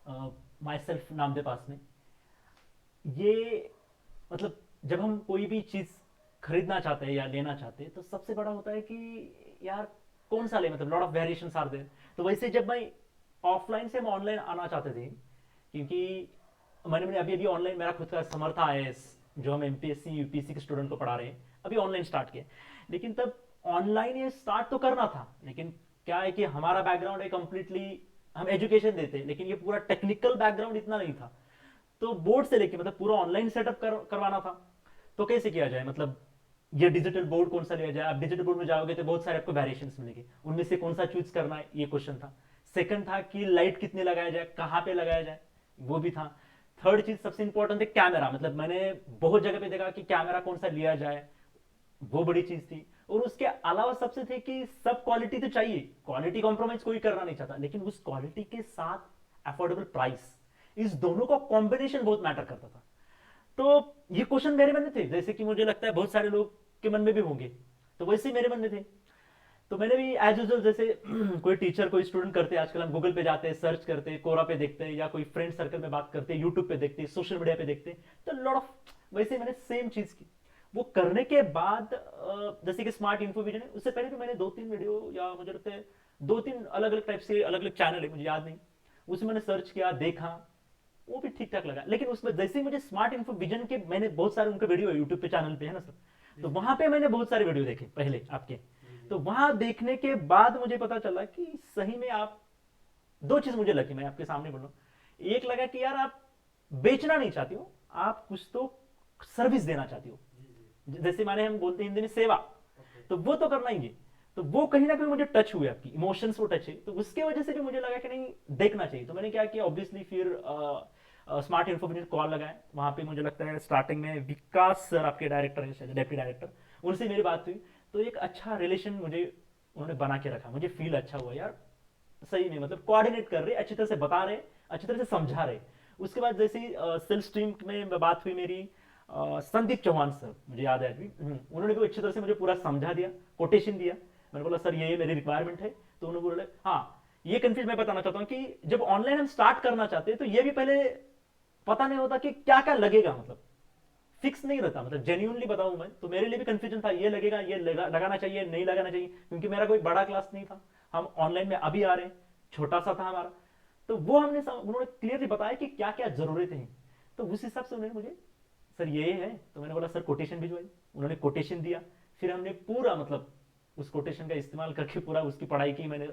My self Namdev पास में। ये मतलब जब हम कोई भी चीज़ खरीदना चाहते हैं या लेना चाहते हैं तो सबसे बड़ा होता है कि यार कौन सा ले, मतलब lot of variation are there. तो वैसे जब मैं ऑफलाइन से हम ऑनलाइन आना चाहते थे, क्योंकि मैंने मैंने अभी अभी ऑनलाइन मेरा खुद का समर्थ आईएएस जो हम एमपीएससी यूपीएससी के स्टूडेंट को पढ़ा रहे हैं अभी ऑनलाइन स्टार्ट किया। लेकिन तब ऑनलाइन ये स्टार्ट तो करना था, लेकिन क्या है कि हमारा बैकग्राउंड है कंप्लीटली, हम एजुकेशन देते हैं लेकिन ये पूरा टेक्निकल बैकग्राउंड इतना नहीं था। तो बोर्ड से लेके मतलब पूरा ऑनलाइन सेटअप करवाना था। तो कैसे किया जाए, मतलब ये डिजिटल बोर्ड कौन सा लिया जाए। आप डिजिटल बोर्ड में जाओगे तो बहुत सारे आपको वेरिएशन मिलेंगे, उनमें से कौन सा चूज करना है ये क्वेश्चन था। सेकंड था कि लाइट कितने लगाया जाए, कहाँ पे लगाया जाए, वो भी था। थर्ड चीज सबसे इंपॉर्टेंट है कैमरा, मतलब मैंने बहुत जगह पे देखा कि कैमरा कौन सा लिया जाए, वो बड़ी चीज थी। और उसके अलावा सबसे थे कि सब क्वालिटी तो चाहिए, क्वालिटी कॉम्प्रोमाइज कोई करना नहीं चाहता, लेकिन उस क्वालिटी के साथ अफोर्डेबल प्राइस, इस दोनों का कॉम्बिनेशन बहुत मैटर करता था। तो ये क्वेश्चन मेरे मन में थे, जैसे कि मुझे लगता है बहुत सारे लोग के मन में भी होंगे, तो वैसे ही मेरे मन में थे। तो मैंने भी एज यूजल जैसे कोई टीचर कोई स्टूडेंट करते हैं, आजकल हम गूगल पे जाते हैं, सर्च करते हैं, कोरा पे देखते हैं, या कोई फ्रेंड सर्कल में बात करते हैं, यूट्यूब पे देखते हैं, सोशल मीडिया पे देखते हैं, तो लॉट ऑफ वैसे मैंने सेम चीज की। वो करने के बाद जैसे कि स्मार्ट इन्फोविजन है, उससे पहले भी मैंने दो तीन वीडियो, या मुझे लगता है दो तीन अलग अलग टाइप से अलग अलग चैनल है, मुझे याद नहीं, उसमें मैंने सर्च किया, देखा, वो भी ठीक ठाक लगा। लेकिन उसमें जैसे ही मुझे स्मार्ट इन्फो विजन के, मैंने बहुत सारे उनके वीडियो यूट्यूब पे चैनल पे है ना सर, तो वहां पे मैंने बहुत सारे वीडियो देखे पहले आपके। तो वहां देखने के बाद मुझे पता चला कि सही में आप, दो चीज मुझे लगी, मैं आपके सामने बोलूं। एक लगा कि यार आप बेचना नहीं चाहती हो, आप कुछ तो सर्विस देना चाहती हो, जैसे माने हम बोलते हैं हिंदी में सेवा, तो वो तो करना ही है। तो वो कहीं ना कहीं मुझे टच हुए, आपकी इमोशंस वो टच है, तो उसके वजह से भी मुझे लगा कि नहीं देखना चाहिए। तो मैंने क्या किया, ऑब्वियसली फिर स्मार्ट इन्फॉर्मेशन कॉल लगाए। वहां पे मुझे लगता है स्टार्टिंग में विकास सर आपके डायरेक्टर है शायद, डेप्टी डायरेक्टर, उनसे मेरी बात हुई। तो एक अच्छा रिलेशन मुझे उन्होंने बना के रखा, मुझे फील अच्छा हुआ यार, सही में मतलब कोऑर्डिनेट कर रहे, अच्छी तरह से बता रहे, अच्छी तरह से समझा रहे। उसके बाद जैसे सेल्फ स्ट्रीम में बात हुई मेरी, संदीप चौहान सर, मुझे याद है अभी, उन्होंने भी अच्छी तरह से मुझे पूरा समझा दिया, कोटेशन दिया। मैंने बोला सर ये मेरी रिक्वायरमेंट है, तो उन्होंने बोला हाँ। ये कंफ्यूज मैं बताना चाहता हूँ कि जब ऑनलाइन हम स्टार्ट करना चाहते हैं तो ये भी पहले पता नहीं होता कि क्या क्या लगेगा, मतलब फिक्स नहीं रहता, मतलब जेन्यूनली बताऊं मैं तो मेरे लिए भी कंफ्यूजन था, ये लगेगा, ये लगाना चाहिए, नहीं लगाना चाहिए, क्योंकि मेरा कोई बड़ा क्लास नहीं था, हम ऑनलाइन में अभी आ रहे हैं, छोटा सा था हमारा। तो वो उन्होंने क्लियरली बताया कि क्या क्या जरूरतें हैं। तो उस हिसाब से उन्होंने मुझे, सर ये है, तो मैंने बोला सर कोटेशन भिजवाई, उन्होंने कोटेशन दिया। फिर हमने पूरा मतलब उस कोटेशन का इस्तेमाल करके पूरा उसकी पढ़ाई की मैंने,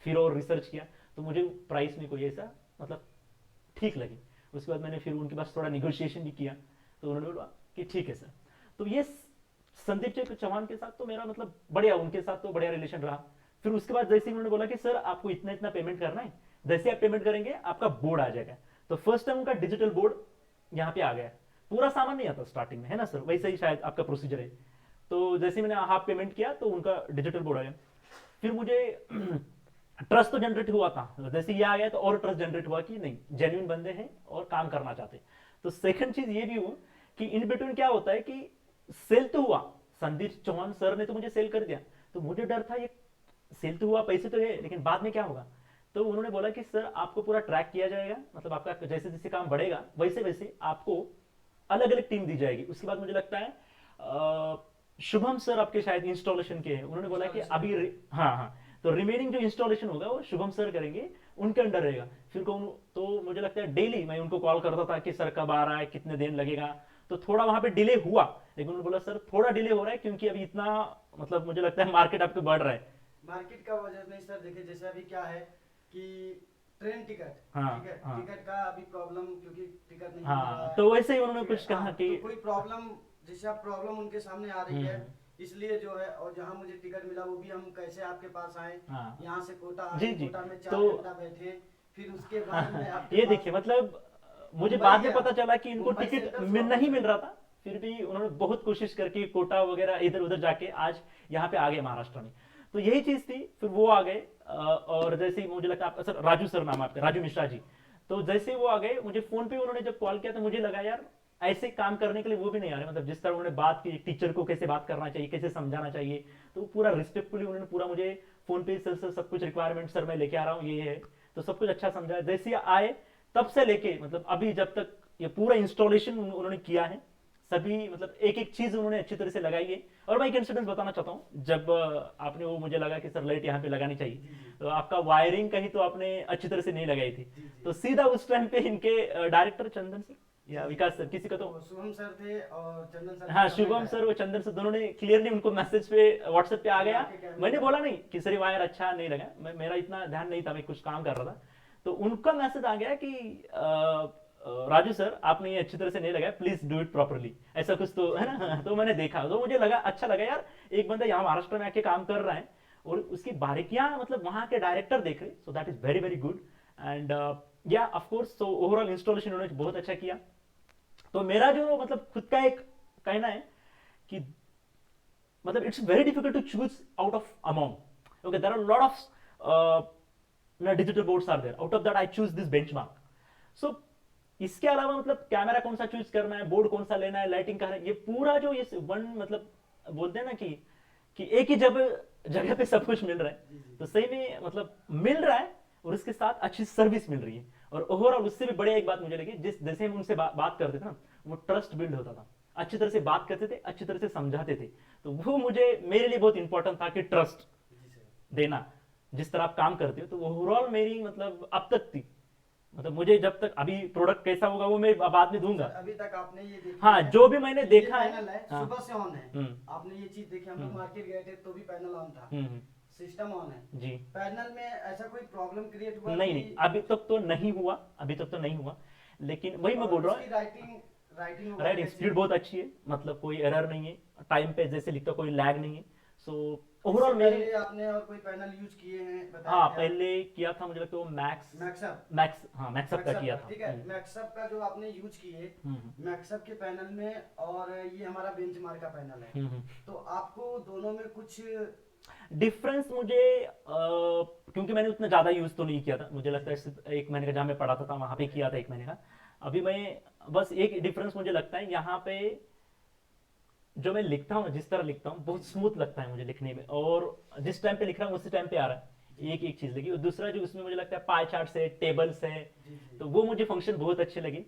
फिर और रिसर्च किया। तो मुझे प्राइस में कोई ऐसा मतलब ठीक लगी। उसके बाद मैंने फिर उनके पास थोड़ा निगोशिएशन भी किया, तो उन्होंने बोला कि ठीक है सर। तो ये संदीप चौहान के साथ तो मेरा मतलब बढ़िया, उनके साथ तो बढ़िया रिलेशन रहा। फिर उसके बाद जैसे ही उन्होंने बोला कि सर आपको इतना इतना पेमेंट करना है, जैसे आप पेमेंट करेंगे आपका बोर्ड आ जाएगा। तो फर्स्ट टाइम उनका डिजिटल बोर्ड यहाँ पे आ गया। पूरा सामान नहीं आता स्टार्टिंग में, है ना सर, वैसे ही शायद आपका प्रोसीजर है। तो जैसे मैंने हाफ पेमेंट किया तो उनका डिजिटल बोर्ड आया। फिर मुझे ट्रस्ट तो जनरेट हुआ था, जैसे ये आ गया तो और ट्रस्ट जनरेट हुआ कि नहीं जेन्युइन बंदे हैं और काम करना चाहते। तो सेकंड चीज ये भी हुआ कि इन बिटवीन क्या होता है कि सेल तो हुआ, संदीप चौहान सर ने तो मुझे सेल कर दिया। तो मुझे डर था ये सेल तो हुआ, पैसे तो है, लेकिन बाद में क्या होगा। तो उन्होंने बोला कि सर आपको पूरा ट्रैक किया जाएगा, मतलब आपका जैसे जैसे काम बढ़ेगा वैसे वैसे आपको अलग अलग टीम दी जाएगी। उसके बाद मुझे लगता है शुभम सर आपके शायद इंस्टॉलेशन के हैं, उन्होंने बोला कि अभी हाँ हाँ, तो रिमेनिंग जो इंस्टॉलेशन होगा वो शुभम सर करेंगे, उनके अंडर रहेगा। फिर कौन, तो मुझे लगता है डेली मैं उनको कॉल करता था कि सर कब आ रहा है, कितने दिन लगेगा। तो थोड़ा वहां पे डिले हुआ, लेकिन उन्होंने बोला सर थोड़ा डिले हो रहा है क्योंकि अभी इतना मतलब मुझे लगता है मार्केट आपको बढ़ रहा है। मार्केट का वजह नहीं सर, देखिए जैसे अभी क्या है कि ट्रेन टिकट, हाँ ठीक है, हाँ टिकट का अभी प्रॉब्लम, क्योंकि टिकट नहीं मिल रहा हाँ, है, तो वैसे ही उन्होंने ठीक है। कुछ कहा हाँ, कि तो कोई प्रॉब्लम, जैसे आप प्रॉब्लम उनके सामने आ रही है, हम्म, इसलिए जो है, और जहाँ मुझे टिकट मिला वो भी हम कैसे आपके पास आए, हाँ यहाँ से कोटा जी आए, जी। कोटा में तो 4 घंटा बैठे, फिर उसके बाद मैं आपके ये पास देखिए मतलब मुझे मुंबई बाद में गया, पता चला कि इनको मुंबई टिकट सेंट्रल से में वापस नहीं मिल आया। रहा था। फिर भी उन्होंने बहुत कोशिश करके कोटा वगैरह इधर उधर जाके आज यहाँ पे आ गए महाराष्ट्र में। तो यही चीज थी, फिर वो आ गए और जैसे ही मुझे लगता है सर राजू सर नाम है आपका, राजू मिश्रा जी। तो जैसे ही वो आ गए, मुझे फोन पे उन्होंने जब कॉल किया तो मुझे लगा यार ऐसे काम करने के लिए वो भी नहीं आ रहे, मतलब जिस तरह उन्होंने बात की टीचर को कैसे बात करना चाहिए, कैसे समझाना चाहिए, तो पूरा रिस्पेक्टफुली उन्होंने पूरा मुझे फोन पे सर सर सब कुछ रिक्वायरमेंट सर मैं लेके आ रहा हूँ ये है, तो सब कुछ अच्छा समझा। जैसे ही आए तब से लेके मतलब अभी जब तक ये पूरा इंस्टॉलेशन उन्होंने किया है, सभी मतलब एक एक चीज उन्होंने अच्छी तरह से लगाई है। और मैं एक इंसिडेंट बताना चाहता हूँ, जब आपने वो मुझे लगा कि सर लाइट यहाँ पे लगानी चाहिए, जी जी तो आपका वायरिंग कहीं तो आपने अच्छी तरह से नहीं लगाई थी, जी जी तो सीधा उस टाइम पे इनके डायरेक्टर चंदन सर या जी, विकास सर, किसी का तो वो शुभम सर थे और चंदन सर हाँ का कमेंट शुभम आया। सर और चंदन सर दोनों ने क्लियरली उनको मैसेज पे व्हाट्सएप पे आ ये गया। आपके कैबिन मैंने का। बोला नहीं कि सर ये वायर अच्छा नहीं लगा, मेरा इतना ध्यान नहीं था, मैं कुछ काम कर रहा था, तो उनका मैसेज आ गया कि राजू सर आपने ये अच्छी तरह से नहीं लगाया, प्लीज डू इट प्रॉपरली, ऐसा कुछ तो है ना। तो मैंने देखा तो मुझे लगा अच्छा लगा यार, एक बंदा यहाँ महाराष्ट्र में आके काम कर रहा है और उसकी बारीकियां मतलब वहां के डायरेक्टर देख रहे, so that is very very good. And yeah of course so overall installation उन्होंने बहुत अच्छा किया। तो मेरा जो मतलब खुद का एक कहना है कि मतलब it's very difficult to choose out of amount, okay there are lot of digital boards are there, out of that I choose this benchmark. So इसके अलावा मतलब कैमरा कौन सा चूज करना है, बोर्ड कौन सा लेना है, लाइटिंग का है, ये पूरा जो ये वन मतलब बोलते हैं ना कि एक ही जगह पे सब कुछ मिल रहा जी है, जी तो सही में मतलब मिल रहा है और उसके साथ अच्छी सर्विस मिल रही है। और ओवरऑल उससे भी बड़ी एक बात मुझे लगी, जिस जैसे हम उनसे बात करते थे ना, वो ट्रस्ट बिल्ड होता था, अच्छी तरह से बात करते थे, अच्छी तरह से समझाते थे, तो वो मुझे मेरे लिए बहुत इंपॉर्टेंट था कि ट्रस्ट जी सर। देना जिस तरह आप काम करते हो। तो ओवरऑल मेरी मतलब अब तक थी, मतलब मुझे जब तक अभी प्रोडक्ट कैसा होगा वो मैं बाद में दूंगा। सर अभी तक आपने ये देखी हाँ है जो भी मैंने कि देखा ये है, पैनल है, हाँ सुबह से ऑन है। हम्म आपने ये चीज देखी, हम लोग मार्केट गए थे तो भी पैनल ऑन था, हम्म, सिस्टम ऑन है। जी पैनल में ऐसा कोई प्रॉब्लम क्रिएट हुआ नहीं कि नहीं अभी तक तो नहीं हुआ, अभी तक तो नहीं हुआ, लेकिन वही मैं और बोल रहा उसकी हूँ। राइटिंग राइटिंग वगैरह राइट कैसी स्पीड है? बहुत अच्छी है, मतलब कोई एरर नहीं है, टाइम पे जैसे लिखता कोई लैग नहीं है। सो इससे ओवरऑल मेरी पहले आपने और कोई पैनल यूज किए हैं बताया हाँ थे आप? पहले किया था, मुझे लगता है वो मैक्स मैक्सअप मैक्सअप का मैक्सअप किया का, था। ठीक है। मैक्सअप का जो आपने यूज किए हम्म, मैक्सअप के पैनल में और ये हमारा बेंचमार्क का पैनल है, हम्म, तो आपको दोनों में कुछ डिफरेंस मुझे क्योंकि मैंने उतना ज़्यादा यूज़ तो नहीं किया था, मुझे लगता है सिर्फ एक महीने का जहाँ मैं पढ़ा था वहाँ पे किया था एक महीने का। अभी मैं बस एक डिफरेंस मुझे लगता है यहाँ पे, जो मैं लिखता हूँ जिस तरह लिखता हूँ बहुत स्मूथ लगता है मुझे लिखने में, और जिस टाइम पे लिख रहा हूँ उसी टाइम पे आ रहा है, एक एक चीज़ लगी। और दूसरा जो उसमें मुझे लगता है पाई चार्ट है, टेबल्स है, जी जी तो वो मुझे फंक्शन बहुत अच्छे लगे।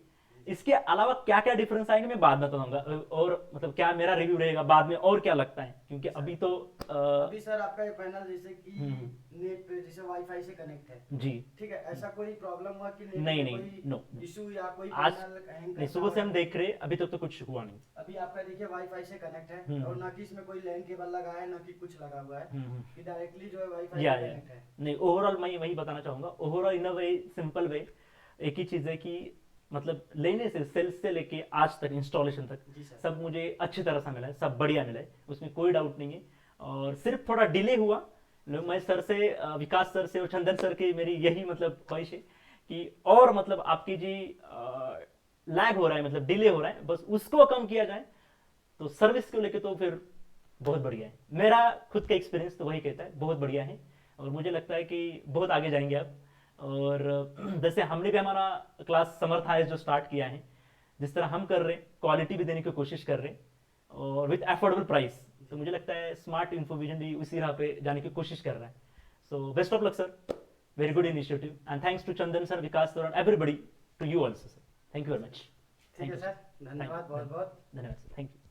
इसके अलावा क्या क्या डिफरेंस आएंगे मैं बाद में बताऊंगा, और मतलब क्या मेरा रिव्यू रहेगा बाद में और क्या लगता है, क्योंकि अभी तो अभी सर आपका ये पैनल जैसे कि हम्म, नेट पे जैसे वाईफाई से कनेक्ट है, जी ठीक है, ऐसा कोई प्रॉब्लम हुआ कि नेट नहीं में नहीं नो, कोई इशू या कोई आज पैनल हैंग नहीं, करता सुबह हो से हम ऐसा? देख रहे अभी तक तो कुछ हुआ नहीं। अभी आपका देखिए वाईफाई से कनेक्ट है हम्म, और ना कि इसमें कोई लैन केबल लगा है ना कि कुछ लगा हुआ है, हम्म, कि डायरेक्टली जो है वाईफाई या से कनेक्ट है। नहीं ओवरऑल मैं वही बताना चाहूंगा, ओवरऑल इन अ वे सिंपल वे एक ही चीज़ है कि मतलब लेने से सेल्स से लेके आज तक इंस्टॉलेशन तक जी सर। सब मुझे अच्छी तरह से मिला है, सब बढ़िया मिला है, उसमें कोई डाउट नहीं है। और सिर्फ थोड़ा डिले हुआ, मैं सर से विकास सर से और चंदन सर की मेरी यही मतलब ख्वाहिश है कि और मतलब आपकी जी लैग हो रहा है, मतलब डिले हो रहा है, बस उसको कम किया जाए, तो सर्विस को लेके तो फिर बहुत बढ़िया है। मेरा खुद का एक्सपीरियंस तो वही कहता है बहुत बढ़िया है, और मुझे लगता है कि बहुत आगे जाएंगे आप। और जैसे हमने भी हमारा क्लास समर्थ हाइस जो स्टार्ट किया है, जिस तरह हम कर रहे हैं क्वालिटी भी देने की कोशिश कर रहे हैं और विथ अफोर्डेबल प्राइस, तो मुझे लगता है स्मार्ट इन्फोविजन भी उसी राह पे जाने की कोशिश कर रहा है। So best of luck sir, very good initiative, and thanks to Chandan sir, Vikas sir, and everybody, to you also sir, thank you very much. ठीक है सर, धन्यवाद बहुत बहुत। धन्यवाद सर, थैंक यू।